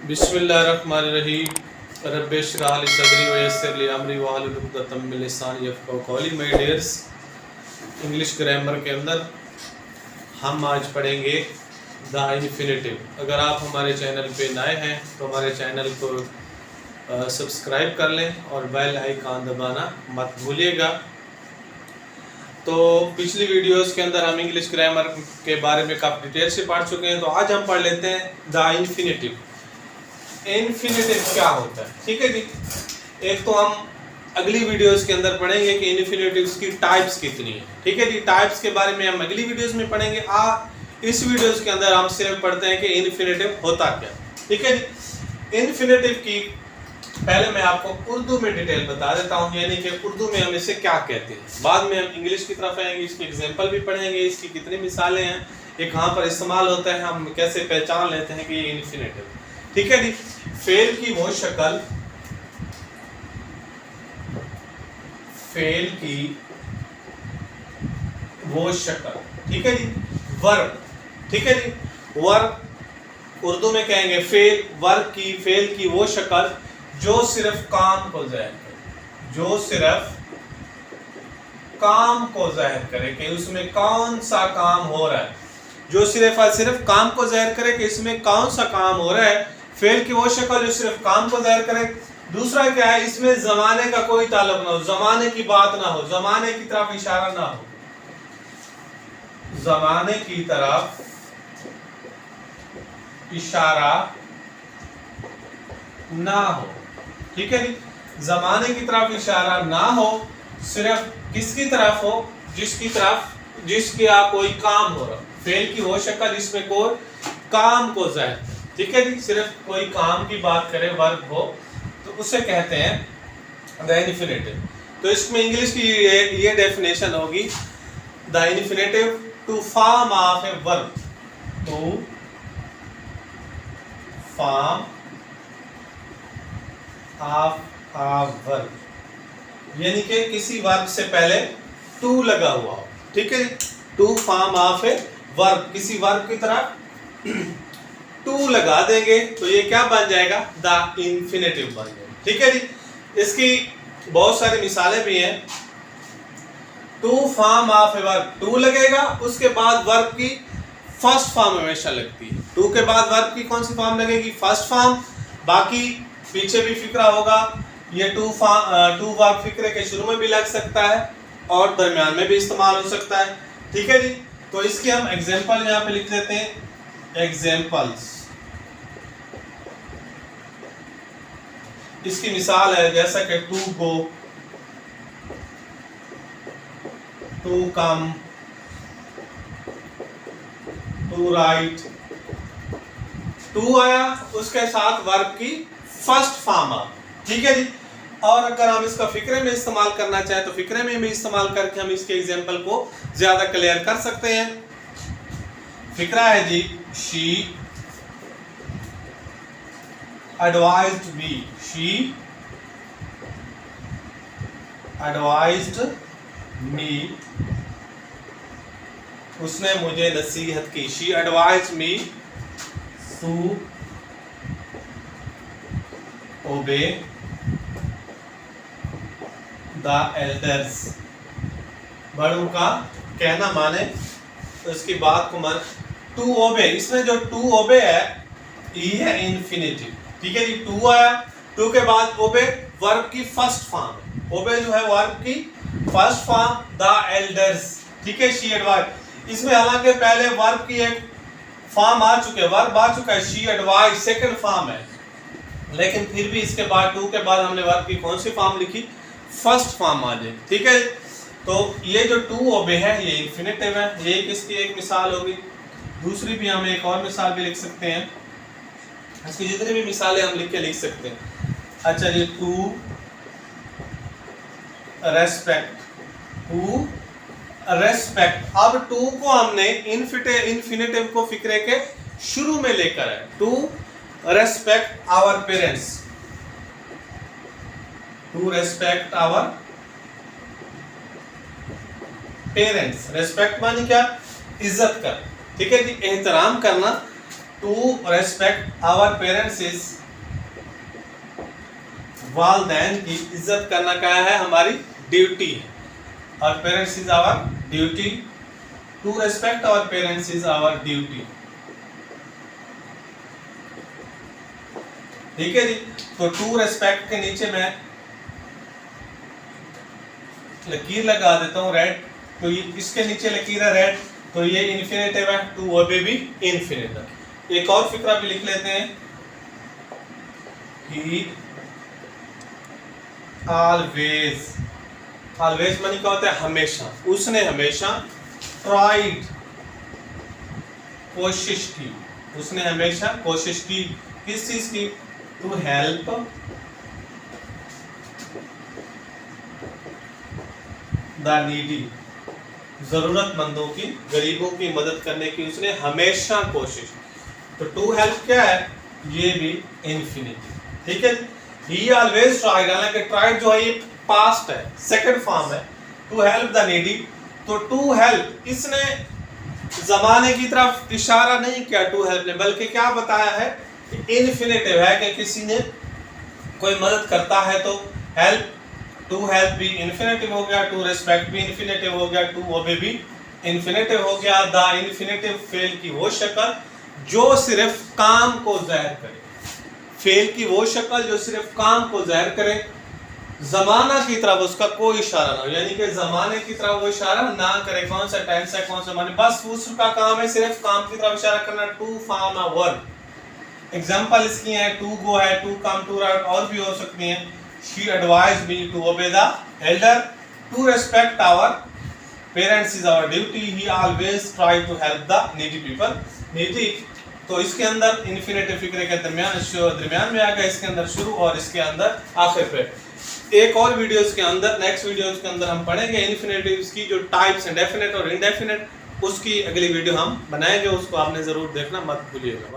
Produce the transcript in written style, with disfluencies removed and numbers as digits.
बिस्मिल्लाहिर्रहमानिर्रहीम रब्बिश इश्रह ली सदरी व यस्सिर ली अमरी वहलुल उक़दतम मिन लिसानी यफ़क़हू क़ौली। माय डियर्स, इंग्लिश ग्रामर के अंदर हम आज पढ़ेंगे द इन्फिनेटिव। अगर आप हमारे चैनल पे नए हैं तो हमारे चैनल को सब्सक्राइब कर लें और बेल आइकन दबाना मत भूलिएगा। तो पिछली वीडियोस के अंदर हम इंग्लिश ग्रामर के बारे में काफ़ी डिटेल से पढ़ चुके हैं, तो आज हम पढ़ लेते हैं द इन्फिनेटिव। इन्फिनेटिव क्या होता है, ठीक है जी। एक तो हम अगली वीडियोस के अंदर पढ़ेंगे कि इन्फिनेटिव्स की टाइप्स कितनी है, ठीक है जी। टाइप्स के बारे में हम अगली वीडियोस में पढ़ेंगे। इस वीडियोस के अंदर हम सिर्फ पढ़ते हैं कि इन्फिनेटिव होता क्या, ठीक है जी। इन्फिनेटिव की पहले मैं आपको उर्दू में डिटेल बता देता हूँ, यानी कि उर्दू में हम इसे क्या कहते हैं। बाद में हम इंग्लिश की तरफ आएंगे, इसके एग्जाम्पल भी पढ़ेंगे, इसकी कितनी मिसालें हैं, ये कहाँ पर इस्तेमाल होता है, हम कैसे पहचान लेते हैं कि ये इन्फिनेटिव, ठीक है जी। फेल की वो शक्ल, फेल की वो शक्ल, ठीक है जी। वर्ब, ठीक है जी। वर्ब उर्दू में कहेंगे फेल। वर्ब की, फेल की वो शक्ल जो सिर्फ काम को जाहिर करे, जो सिर्फ काम को जाहिर करे कि उसमें कौन सा काम हो रहा है, जो सिर्फ और सिर्फ काम को जाहिर करे कि इसमें कौन सा काम हो रहा है। फेल की वो शक्ल जो सिर्फ काम को जाहिर करे। दूसरा क्या है, इसमें जमाने का कोई ताल्लुक ना हो, जमाने की बात ना हो, जमाने की तरफ इशारा ना हो, जमाने की तरफ इशारा ना हो, ठीक है जी। जमाने की तरफ इशारा ना हो, सिर्फ किसकी तरफ हो, जिसकी तरफ, जिसके यहाँ कोई काम हो रहा। फेल की वो शक्ल इसमें कोई काम को जाहिर, ठीक है जी, सिर्फ कोई काम की बात करे, वर्ब हो, तो उसे कहते हैं द इन्फिनेटिव। तो इसमें इंग्लिश की ये डेफिनेशन होगी, the infinitive to form of a verb, to form of a verb, यानी कि किसी वर्ब से पहले टू लगा हुआ हो, ठीक है। To form of a verb, किसी वर्ब की तरफ टू लगा देंगे तो ये क्या बन जाएगा, द इन्फिनेटिव बन जाएगा, ठीक है जी। इसकी बहुत सारी मिसालें भी हैं। To form of a verb, to लगेगा, उसके बाद वर्ब की फर्स्ट फॉर्म हमेशा लगती है। टू के बाद वर्ब की कौन सी फॉर्म लगेगी, फर्स्ट फॉर्म। बाकी पीछे भी फिक्रा होगा, ये टू वर्ब फिक्रे के शुरू में भी लग सकता है और दरमियान में भी इस्तेमाल हो सकता है, ठीक है जी। तो इसके हम एग्जांपल यहाँ पे लिख देते हैं, एग्जांपल्स। इसकी मिसाल है जैसा कि to go, to come, to write. To आया, उसके साथ वर्ब की फर्स्ट फॉर्म आ, ठीक है जी। और अगर हम इसका फिक्रे में इस्तेमाल करना चाहें तो फिक्रे में भी इस्तेमाल करके हम इसके एग्जांपल को ज्यादा क्लियर कर सकते हैं। फिक्रा है जी, she advised me, she advised me, उसने मुझे नसीहत की। she advised me to obey the elders, बड़ों का कहना माने, तो इसकी बात को मान। टू ओबे, इसमें जो टू ओबे है ये है इन्फिनेटिव, ठीक है जी। टू आया, टू के बाद ओबे वर्ब की फर्स्ट फॉर्म, ओबे जो है वर्ब की फर्स्ट फॉर्म, द एल्डर्स, ठीक है। शी एडवाइज, इसमें हालांकि पहले वर्ब की एक फॉर्म आ चुके, वर्ब आ चुका है, शी एडवाइज सेकंड फॉर्म है, लेकिन फिर भी इसके बाद टू के बाद हमने वर्ब की कौन सी फॉर्म लिखी, फर्स्ट फॉर्म आ जाए, ठीक है। तो ये जो टू ओबे है ये इन्फिनेटिव है, ये किसकी एक मिसाल होगी। दूसरी भी हम एक और मिसाल भी लिख सकते हैं, इसकी जितनी भी मिसालें हम लिख के लिख सकते हैं। अच्छा ये टू रेस्पेक्ट, टू रेस्पेक्ट। अब टू को हमने इन्फिनेटिव को फिक्रे के शुरू में लेकर है, to respect our parents, to respect our parents. Respect माने क्या, इज्जत कर, ठीक है जी, एहतराम करना। To respect our parents is वालिदैन की इज्जत करना क्या है, हमारी ड्यूटी है। और parents is our duty, to respect our parents is our duty. ठीक है जी। तो टू रेस्पेक्ट के नीचे मैं लकीर लगा देता हूं रेड, तो ये इसके नीचे लकीर है रेड, तो ये इन्फिनेटिव है, टू ओबे भी इन्फिनेटिव। एक और फिक्रा भी लिख लेते हैं कि ऑलवेज, ऑलवेज मानी क्या होता है, हमेशा। उसने हमेशा ट्राइड, कोशिश की, उसने हमेशा कोशिश की किस चीज की, टू हेल्प द नीडी, जरूरतमंदों की, गरीबों की मदद करने की उसने हमेशा कोशिश। तो टू हेल्प क्या है, ये भी इन्फिनिटी। ठीक है। ही ऑलवेज ट्राइड, हालांकि ट्राइड जो है ये पास्ट है, सेकंड फॉर्म है, टू हेल्प द नीडी। तो टू हेल्प, इसने जमाने की तरफ इशारा नहीं किया टू हेल्प ने, बल्कि क्या बताया है, इन्फिनेटिव है कि किसी ने कोई मदद करता है तो हेल्प, टू हेल्प भी इन्फिनेटिव हो गया, टू रेस्पेक्ट भी इन्फिनेटिव हो गया, टू ओबे भी इन्फिनेटिव हो गया। द इन्फिनेटिव फेल की वो शक्ल जो सिर्फ काम को जाहिर करे, फेल की वो शक्ल जो सिर्फ काम को जाहिर करे, जमाना की तरफ उसका कोई इशारा ना हो, यानी कि जमाने की तरफ वो इशारा ना करे। कौन सा टेंस है, कौन सा माने, बस उसका काम है सिर्फ काम की तरफ इशारा करना। To form a verb, example इसकी है, टू गो है, टू कम, टू राइट, और भी हो सकती हैं। She advised me to obey the elder, to respect our parents is our duty, he always try to help the needy people, needy. तो इसके अंदर इन्फिनेटिव फिक्रे के दरमियान में आ गया, इसके अंदर शुरू और इसके अंदर आखिर पे। एक और वीडियोस के अंदर, नेक्स्ट वीडियोस के अंदर हम पढ़ेंगे इन्फिनेटिव्स की जो टाइप्स हैं, डेफिनेट और इनडेफिनेट, उसकी अगली वीडियो हम बनाएंगे, उसको आपने जरूर देखना मत भूलिएगा।